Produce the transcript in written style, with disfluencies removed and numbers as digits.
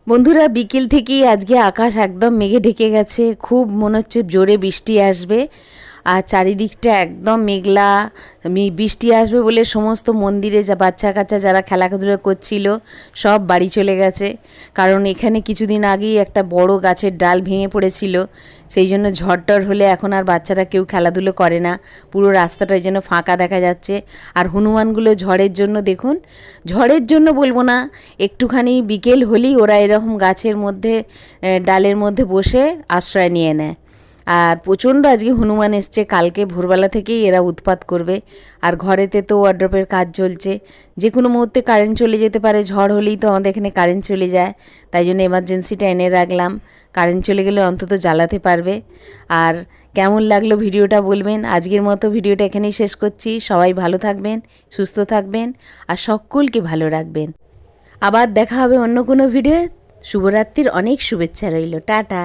বন্ধুরা, বিকেল থেকেই আজকে আকাশ একদম মেঘে ঢেকে গেছে। খুব মনে হচ্ছে জোরে বৃষ্টি আসবে। আর চারিদিকটা একদম মেঘলা। বৃষ্টি আসবে বলে সমস্ত মন্দিরে যা বাচ্চা কাচ্চা যারা খেলাধুলা করছিল সব বাড়ি চলে গেছে। কারণ এখানে কিছুদিন আগেই একটা বড় গাছের ডাল ভেঙে পড়েছিল, সেই জন্য ঝড় হলে এখন আর বাচ্চারা কেউ খেলাধুলো করে না। পুরো রাস্তাটা যেন ফাঁকা দেখা যাচ্ছে। আর হনুমানগুলো ঝড়ের জন্য দেখুন, ঝড়ের জন্য বলবো না, একটুখানি বিকেল হলেই ওরা এরকম গাছের মধ্যে ডালের মধ্যে বসে আশ্রয় নিয়ে নেয়। আর প্রচণ্ড আজকে হনুমান এসছে। কালকে ভোরবেলা থেকেই এরা উৎপাত করবে। আর ঘরেতে তো ওয়ার্ড্রপের কাজ চলছে, যে কোনো মুহূর্তে কারেন্ট চলে যেতে পারে। ঝড় হলেই তো আমাদের এখানে কারেন্ট চলে যায়, তাই জন্য এমার্জেন্সিটা এনে রাখলাম। কারেন্ট চলে গেলে অন্তত জ্বালাতে পারবে। আর কেমন লাগলো ভিডিওটা বলবেন। আজকের মতো ভিডিওটা এখানেই শেষ করছি। সবাই ভালো থাকবেন, সুস্থ থাকবেন আর সকলকে ভালো রাখবেন। আবার দেখা হবে অন্য কোনো ভিডিও। শুভরাত্রির অনেক শুভেচ্ছা রইল। টাটা।